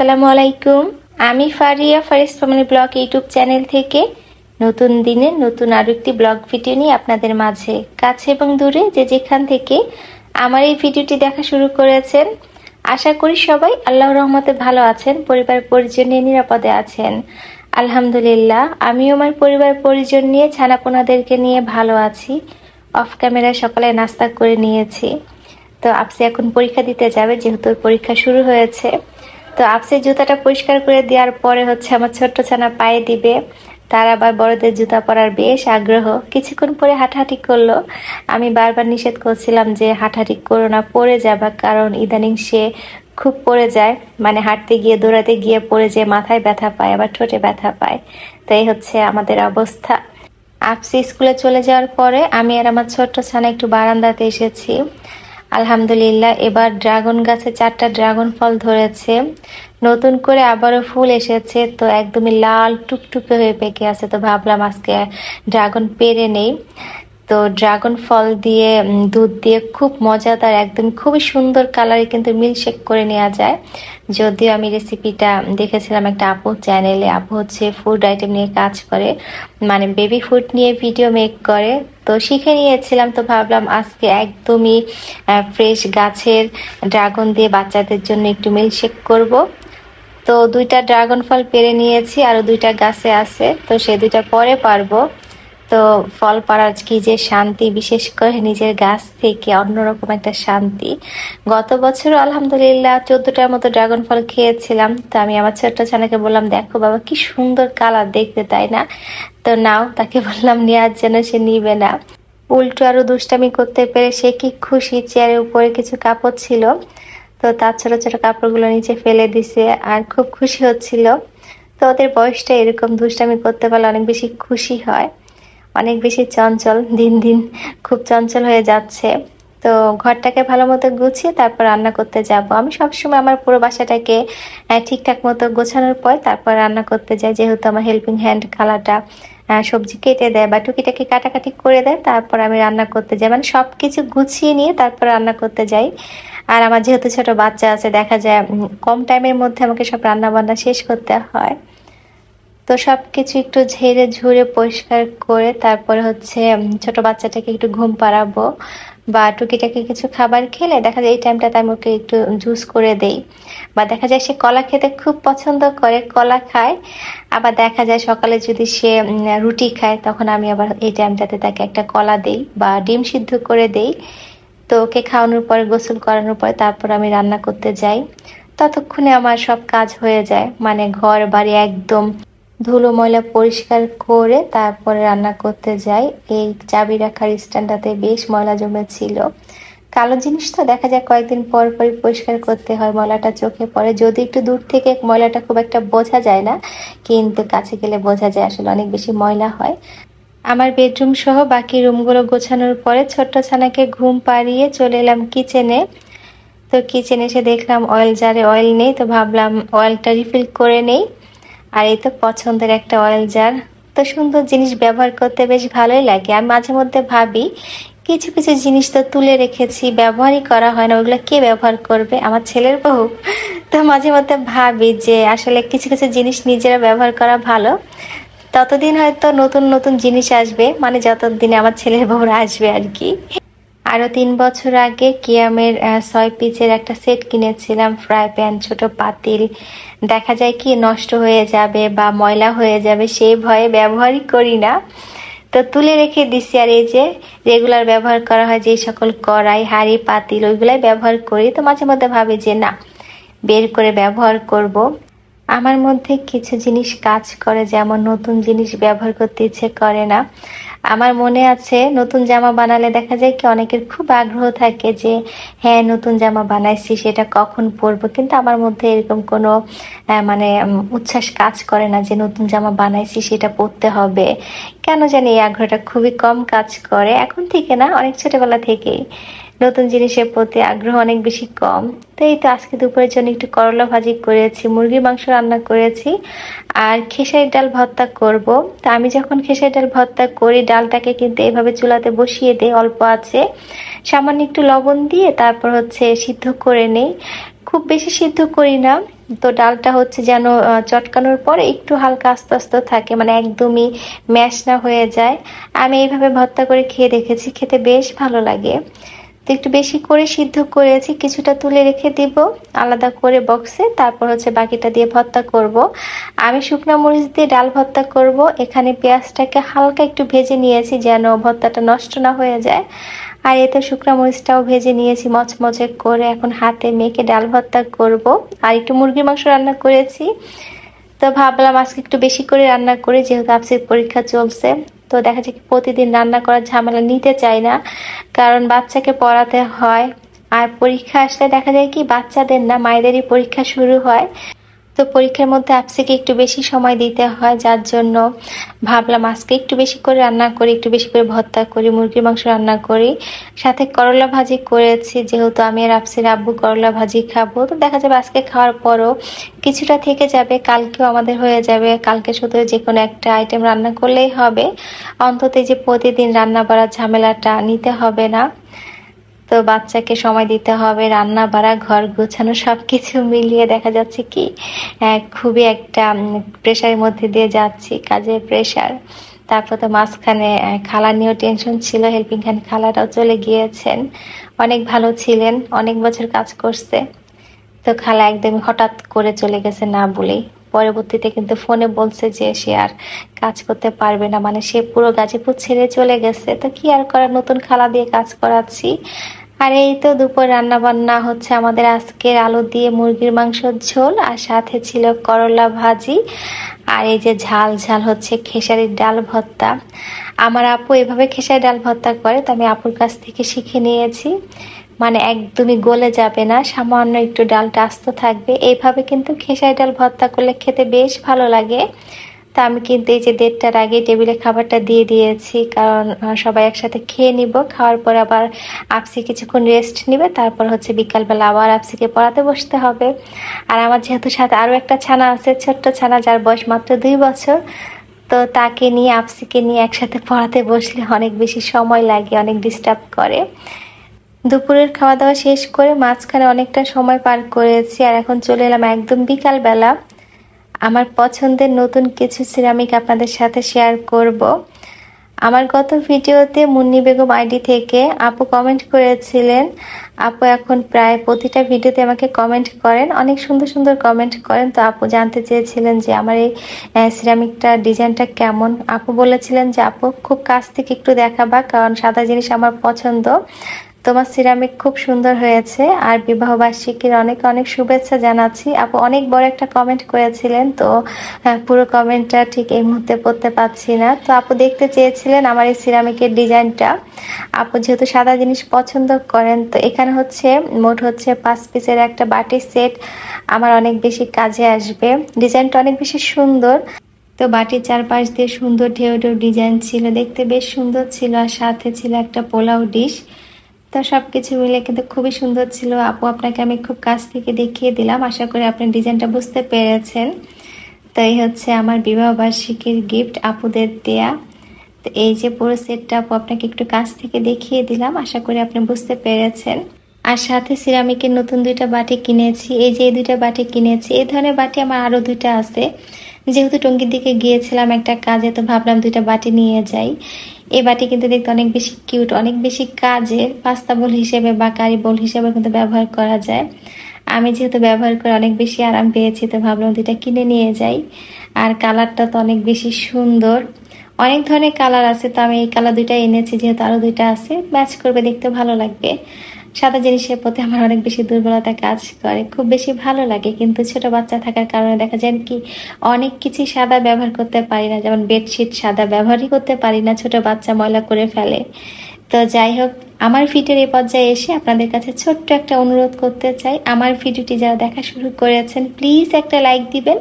আসসালামু আলাইকুম। আমি Faria Faris family blog YouTube channel থেকে নতুন দিনে নতুন আরো একটি ব্লগ ভিডিও নিয়ে আপনাদের মাঝে কাছে এবং দূরে যে যেখান থেকে আমার এই ভিডিওটি দেখা শুরু করেছেন, আশা করি সবাই আল্লাহর রহমতে ভালো আছেন, পরিবার পরিজন নিয়ে নিরাপদে আছেন। আলহামদুলিল্লাহ, আমিও আমার পরিবার পরিজন নিয়ে ছানাপোনাদেরকে নিয়ে ভালো আছি। অফ ক্যামেরায় সকালে নাস্তা করে নিয়েছি। তো আপসি এখন পরীক্ষা দিতে যাবে, যেহেতু পরীক্ষা শুরু হয়েছে। তো আপসি জুতাটা পরিষ্কার করে দেওয়ার পরে আমার ছোট্ট ছানা পায়ে দিবে। তার আবার বড়দের জুতা পরার বেশ আগ্রহ। কিছুক্ষণ পরে হাঁটাহাঁটি করলো। আমি বারবার নিষেধ করছিলাম যে হাঁটাহাঁটি করো না, পড়ে যাবা, কারণ ইদানিং সে খুব পড়ে যায়, মানে হাঁটতে গিয়ে দৌড়াতে গিয়ে পড়ে যেয়ে মাথায় ব্যথা পায়, আবার ঠোঁটে ব্যথা পায়। তো এই হচ্ছে আমাদের অবস্থা। আপসি স্কুলে চলে যাওয়ার পরে আমি আর আমার ছোট্ট ছানা একটু বারান্দাতে এসেছি। আলহামদুলিল্লাহ, এবার ড্রাগন গাছে 4টা ড্রাগন ফল ধরেছে। নতুন করে আবারও ফুল এসেছে, তো একদমই লাল টুকটুকে হয়ে পেকে আছে। তো ভাবলাম আজকে ড্রাগন পেরে নেই। তো ড্রাগন ফল দিয়ে দুধ দিয়ে খুব মজাদার, একদম খুবই সুন্দর কালারে কিন্তু মিল্কশেক করে নেওয়া যায়। যদিও আমি রেসিপিটা দেখেছিলাম একটা আপুর চ্যানেলে। আপু হচ্ছে ফুড আইটেম নিয়ে কাজ করে, মানে বেবি ফুড নিয়ে ভিডিও মেক করে। তো শিখে নিয়েছিলাম। তো ভাবলাম আজকে একদমই ফ্রেশ গাছের ড্রাগন দিয়ে বাচ্চাদের জন্য একটু মিল্কশেক করব। তো 2টা ড্রাগন ফল পেরে নিয়েছি, আরো 2টা গাছে আছে, তো সে 2টা পরে পারবো। তো ফল পাড়ার কি যে শান্তি, বিশেষ করে নিজের গাছ থেকে অন্যরকম একটা শান্তি। গত বছর আলহামদুলিল্লাহ 14টার মতো ড্রাগন ফল খেয়েছিলাম। তো আমি আমার ছোট্ট ছানাকে বললাম, দেখো বাবা কি সুন্দর কালার দেখতে, তাই না? তো নাও, তাকে বললাম নেওয়ার জন্য, সে নিবে না। উল্টো আরো দুষ্টামি করতে পেরে সে কি খুশি। চেয়ারের উপরে কিছু কাপড় ছিল, তো তার ছোট ছোট কাপড়গুলো নিচে ফেলে দিছে আর খুব খুশি হচ্ছিল। তো ওদের বয়সটা এরকম, দুষ্টামি করতে পারলে অনেক বেশি খুশি হয়। অনেক বেশি চঞ্চল, দিন দিন খুব চঞ্চল হয়ে যাচ্ছে। তো ঘরটাকে ভালো মতো গুছিয়ে তারপর রান্না করতে যাব। আমি সবসময় আমার পুরো বাসাটাকে ঠিকঠাক মতো গোছানোর পর তারপর রান্না করতে যাই, যেহেতু আমার হেল্পিং হ্যান্ড খালাটা সবজি কেটে দেয় বা টুকিটাকি কাটাকাটি করে দেয়, তারপর আমি রান্না করতে যাই, মানে সবকিছু গুছিয়ে নিয়ে তারপর রান্না করতে যাই। আর আমার যেহেতু ছোট বাচ্চা আছে, দেখা যায় কম টাইমের মধ্যে আমাকে সব রান্না বান্না শেষ করতে হয়। তো সবকিছু একটু ঝেড়ে ঝুড়ে পরিষ্কার করে তারপরে ছোট বাচ্চাটাকে একটু ঘুম পাড়াবো, বা টুকিটাকি কিছু খাবার খেলে দেখা যায় এই টাইমটাতে আমি ওকে একটু জুস করে দেই। বা দেখা যায় সে কলা খেতে খুব পছন্দ করে, কলা খায়। আবার দেখা যায় সকালে যদি সে রুটি খায়, তখন আমি আবার এই টাইমটাতে তাকে একটা কলা দেই বা ডিম সিদ্ধ করে দেই। তো ওকে খাওয়ানোর পরে, গোসল করানোর পরে তারপর আমি রান্না করতে যাই। ততক্ষণে আমার সব কাজ হয়ে যায়, মানে ঘর বাড়ি একদম ধুলো ময়লা পরিষ্কার করে তারপরে রান্না করতে যাই। এই চাবি রাখার স্ট্যান্ডটাতে বেশ ময়লা জমেছিল। কালো জিনিস তো দেখা যায় কয়েকদিন পর পরই পরিষ্কার করতে হয়, ময়লাটা চোখে পড়ে। যদি একটু দূর থেকে ময়লাটা খুব একটা বোঝা যায় না, কিন্তু কাছে গেলে বোঝা যায় আসলে অনেক বেশি ময়লা হয়। আমার বেডরুম সহ বাকি রুমগুলো গোছানোর পরে ছোট্ট ছানাকে ঘুম পাড়িয়ে চলে এলাম কিচেনে। তো কিচেনে এসে দেখলাম অয়েল জারে অয়েল নেই, তো ভাবলাম অয়েলটা রিফিল করে নেই। আর এই তো পছন্দের একটা অয়েল জার। তো সুন্দর জিনিস ব্যবহার করতে বেশ ভালোই লাগে। আমি মাঝে মধ্যে ভাবি, কিছু কিছু জিনিস তো তুলে রেখেছি, ব্যবহারই করা হয় না, ওগুলো কে ব্যবহার করবে? আমার ছেলের বউ। তো মাঝে মধ্যে ভাবি যে আসলে কিছু কিছু জিনিস নিজেরা ব্যবহার করা ভালো। ততদিন হয়তো নতুন নতুন জিনিস আসবে, মানে যতদিনে আমার ছেলের বউরা আসবে আর কি। আরো 3 বছর আগে কিয়ামের 6 পিসের একটা সেট কিনেছিলাম, ফ্রাই প্যান, ছোট পাতিল। দেখা যায় কি নষ্ট হয়ে যাবে বা ময়লা হয়ে যাবে, সেই ভয়ে ব্যবহারই করি না। তো তুলে রেখে দিছি। আর এই যে রেগুলার ব্যবহার করা হয় যে সকল কড়াই, হাঁড়ি, পাতিল, ওইগুলাই ব্যবহার করি। তো মাঝে মধ্যে ভাবি যে না, বের করে ব্যবহার করব। আমার মধ্যে কিছু জিনিস কাজ করে, যেমন নতুন জিনিস ব্যবহার করতে ইচ্ছে করে না। আমার মনে আছে নতুন জামা বানালে দেখা যায় কি অনেকের খুব আগ্রহ থাকে যে হ্যাঁ নতুন জামা বানাইছি, সেটা কখন পরবো। কিন্তু আমার মধ্যে এরকম কোনো উচ্ছ্বাস কাজ করে না যে নতুন জামা বানাইছি সেটা পরতে হবে। কেন জানি এই আগ্রহটা খুবই কম কাজ করে, এখন থেকে না, অনেক ছোটবেলা থেকেই নতুন জিনিসের প্রতি আগ্রহ অনেক বেশি কম। তো এই তো আজকে দুপুরের জন্য একটু করলা ভাজি করেছি, মুরগির মাংস রান্না করেছি, আর খেসারির ডাল ভর্তা করব। তো আমি যখন খেসারির ডাল ভর্তা করি, ডালটাকে কিন্তু এভাবে চুলাতে বসিয়ে দিই, অল্প আছে, সামান্য একটু লবণ দিয়ে তারপর সিদ্ধ করে নেই। খুব বেশি সিদ্ধ করি না, তো ডালটা হচ্ছে যেন চটকানোর পরে একটু হালকা আস্তে আস্তে থাকে, মানে একদমই ম্যাশ না হয়ে যায়। আমি এইভাবে ভর্তা করে খেয়ে দেখেছি, খেতে বেশ ভালো লাগে। তো একটু বেশি করে সিদ্ধ করেছি, কিছুটা তুলে রেখে দিব আলাদা করে বক্সে, তারপর হচ্ছে বাকিটা দিয়ে ভর্তা করব। আমি শুকনো মরিচ দিয়ে ডাল ভর্তা করব। এখানে পেঁয়াজটাকে হালকা একটু ভেজে নিয়েছি যেন ভর্তাটা নষ্ট না হয়ে যায়, আর এতে শুকনো মরিচটাও ভেজে নিয়েছি মচমচে করে। এখন হাতে মেখে ডাল ভর্তা করব। আর একটু মুরগির মাংস রান্না করেছি, তো ভাবলাম আজকে একটু বেশি করে রান্না করি, যেহেতু আজকে পরীক্ষা চলছে। তো দেখা যায় কি প্রতিদিন রান্না করার ঝামেলা নিতে চাই না, কারণ বাচ্চাকে পড়াতে হয়। আর পরীক্ষা আসলে দেখা যায় কি বাচ্চাদের না, মায়েদেরই পরীক্ষা শুরু হয়। তো পরীক্ষার মধ্যে আপসিকে একটু বেশি সময় দিতে হয়, যার জন্য ভাবলাম আজকে একটু বেশি করে রান্না করি, একটু বেশি করে ভর্তা করি, মুরগির মাংস রান্না করি, সাথে করলা ভাজি করেছি, যেহেতু আমি আর আপসির আব্বু করলা ভাজি খাবো। তো দেখা যাবে আজকে খাওয়ার পরও কিছুটা থেকে যাবে, কালকেও আমাদের হয়ে যাবে। কালকে শুধু যে কোনো একটা আইটেম রান্না করলেই হবে, অন্তত যে প্রতিদিন রান্না বাড়ার ঝামেলাটা নিতে হবে না। তো বাচ্চাকে সময় দিতে হবে, রান্না বাড়া, ঘর গোছানো, সবকিছু মিলিয়ে দেখা যাচ্ছে কি খুবই একটা প্রেশারের মধ্যে দিয়ে যাচ্ছি, কাজের প্রেশার। তারপর তো মাঝখানে খালা নিয়েও টেনশন ছিল, হেল্পিং হ্যান্ড খালাটাও চলে গিয়েছেন, অনেক ভালো ছিলেন, অনেক বছর কাজ করছে। তো খালা একদমই হঠাৎ করে চলে গেছে না বলেই। পরবর্তীতে কিন্তু ফোনে বলছে যে সে আর কাজ করতে পারবে না, মানে সে পুরো গাজীপুর ছেড়ে চলে গেছে। তো কি আর করার, নতুন খালা দিয়ে কাজ করাচ্ছি। আর এই তো দুপুর রান্না বান্না হচ্ছে আমাদের আজকের আলু দিয়ে মুরগির মাংসের ঝোল, আর সাথে ছিল করলা ভাজি, আর এই যে ঝাল ঝাল হচ্ছে খেসারির ডাল ভর্তা। আমার আপু এভাবে খেসারি ডাল ভর্তা করে, তো আমি আপুর কাছ থেকে শিখে নিয়েছি। মানে একদমই গলে যাবে না, সামান্য একটু ডালটা আস্ত থাকবে। এইভাবে কিন্তু খেসারি ডাল ভর্তা করলে খেতে বেশ ভালো লাগে। তা আমি কিন্তু এই যে 1:30টার আগে টেবিলে খাবারটা দিয়ে দিয়েছি, কারণ সবাই একসাথে খেয়ে নিব। খাওয়ার পর আবার আপসি কিছুক্ষণ রেস্ট নিবে, তারপর হচ্ছে বিকালবেলা আবার আপসিকে পড়াতে বসতে হবে। আর আমার যেহেতু সাথে আরও একটা ছানা আছে, ছোট্ট ছানা, যার বয়স মাত্র 2 বছর, তো তাকে নিয়ে আপসিকে নিয়ে একসাথে পড়াতে বসলে অনেক বেশি সময় লাগে, অনেক ডিস্টার্ব করে। দুপুরের খাওয়া দাওয়া শেষ করে মাঝখানে অনেকটা সময় পার করেছি, আর এখন চলে এলাম একদম বিকালবেলা। আমার পছন্দের নতুন কিছু সিরামিক আপনাদের সাথে শেয়ার করব। আমার গত ভিডিওতে মুন্নি বেগম আইডি থেকে আপু কমেন্ট করেছিলেন। আপু এখন প্রায় প্রতিটা ভিডিওতে আমাকে কমেন্ট করেন, অনেক সুন্দর সুন্দর কমেন্ট করেন। তো আপু জানতে চেয়েছিলেন যে আমার এই সিরামিকটা ডিজাইনটা কেমন। আপু বলেছিলেন যে আপু খুব কাছ থেকে একটু দেখাবা, কারণ সাদা জিনিস আমার পছন্দ। তোমার সিরামিক খুব সুন্দর হয়েছে, আর বিবাহবার্ষিকীর অনেক অনেক শুভেচ্ছা জানাচ্ছি। আপু অনেক বড় একটা কমেন্ট করেছিলেন, তো পুরো কমেন্টটা ঠিক এই মুহূর্তে পড়তে পারছি না। তো আপু দেখতে চেয়েছিলেন আমার এই সিরামিকের ডিজাইনটা। আপু যেহেতু সাদা জিনিস পছন্দ করেন, তো এখানে হচ্ছে মোট হচ্ছে 5 পিসের একটা বাটি সেট আমার অনেক বেশি কাজে আসবে। ডিজাইনটা অনেক বেশি সুন্দর। তো বাটির চারপাশ দিয়ে সুন্দর ঢেউ ঢেউ ডিজাইন ছিল, দেখতে বেশ সুন্দর ছিল। আর সাথে ছিল একটা পোলাও ডিশ। তো সবকিছু মিলে কিন্তু খুবই সুন্দর ছিল। আপু আপনাকে আমি খুব কাছ থেকে দেখিয়ে দিলাম, আশা করি আপনি ডিজাইনটা বুঝতে পেরেছেন। তো এই হচ্ছে আমার বিবাহবার্ষিকীর গিফট আপুদের দেয়া। তো এই যে পুরো সেটটা আপু আপনাকে একটু কাছ থেকে দেখিয়ে দিলাম, আশা করি আপনি বুঝতে পেরেছেন। আর সাথে সিরামিকের নতুন 2টা বাটি কিনেছি। এই যে এই 2টা বাটি কিনেছি, এই ধরনের বাটি আমার আরও 2টা আছে। যেহেতু টঙ্গীর দিকে গিয়েছিলাম একটা কাজে, তো ভাবলাম 2টা বাটি নিয়ে যাই। এই বাটি কিন্তু দেখতে অনেক বেশি কিউট, অনেক বেশি কাজের, পাস্তা বোল হিসেবে বা কারি বোল হিসেবে কিন্তু ব্যবহার করা যায়। আমি যেহেতু ব্যবহার করে অনেক বেশি আরাম পেয়েছি, তো ভাবলাম 2টা কিনে নিয়ে যাই। আর কালারটা তো অনেক বেশি সুন্দর, অনেক ধরনের কালার আছে। তো আমি এই কালার 2টা এনেছি, যেহেতু আরও 2টা আছে, ম্যাচ করবে, দেখতে ভালো লাগবে। সাদা জিনিসের প্রতি আমার অনেক বেশি দুর্বলতা কাজ করে, খুব বেশি ভালো লাগে, কিন্তু ছোট বাচ্চা থাকার কারণে দেখা যায় কি অনেক কিছুই সাদা ব্যবহার করতে পারি না, যেমন বেডশিট সাদা ব্যবহারই করতে পারি না, ছোট বাচ্চা ময়লা করে ফেলে। তো যাই হোক, আমার ভিডিওর এই পর্যায়ে এসে আপনাদের কাছে ছোট্ট একটা অনুরোধ করতে চাই। আমার ভিডিওটি যারা দেখা শুরু করেছেন, প্লিজ একটা লাইক দিবেন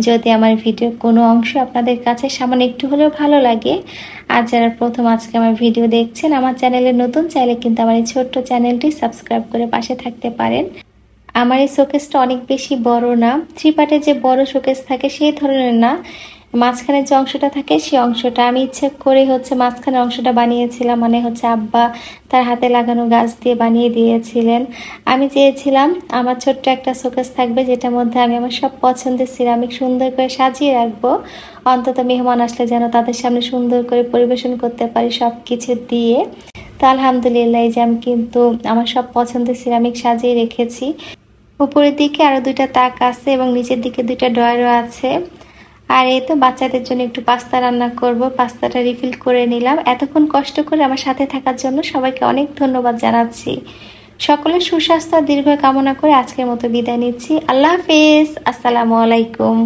যদি আমার ভিডিওর কোনো অংশ আপনাদের কাছে সামান্য একটু হলেও ভালো লাগে। আর যারা প্রথম আজকে আমার ভিডিও দেখছেন, আমার চ্যানেলে নতুন, চাইলে কিন্তু আমার এই ছোট্ট চ্যানেলটি সাবস্ক্রাইব করে পাশে থাকতে পারেন। আমার এই শোকেসটা অনেক বেশি বড় না, 3 পার্টের যে বড় শোকেস থাকে সেই ধরনের না, মাঝখানে যে অংশটা থাকে সেই অংশটা আমি ইচ্ছে করে মাঝখানের অংশটা বানিয়েছিলাম, মানে আব্বা তার হাতে লাগানো গাছ দিয়ে বানিয়ে দিয়েছিলেন। আমি চেয়েছিলাম আমার ছোট্ট একটা শোকেস থাকবে, যেটার মধ্যে আমি আমার সব পছন্দের সিরামিক সুন্দর করে সাজিয়ে রাখবো, অন্তত মেহমান আসলে যেন তাদের সামনে সুন্দর করে পরিবেশন করতে পারি সব কিছু দিয়ে। তো আলহামদুলিল্লাহ, এই যে আমি কিন্তু আমার সব পছন্দের সিরামিক সাজিয়ে রেখেছি। উপরের দিকে আরও 2টা তাক আছে এবং নিচের দিকে 2টা ড্রয়ারও আছে। আর এই তো বাচ্চাদের জন্য একটু পাস্তা রান্না করব, পাস্তাটা রিফিল করে নিলাম। এতক্ষণ কষ্ট করে আমার সাথে থাকার জন্য সবাইকে অনেক ধন্যবাদ জানাচ্ছি। সকলের সুস্বাস্থ্য দীর্ঘ কামনা করে আজকের মতো বিদায় নিচ্ছি। আল্লাহ হাফেজ, আসসালামু আলাইকুম।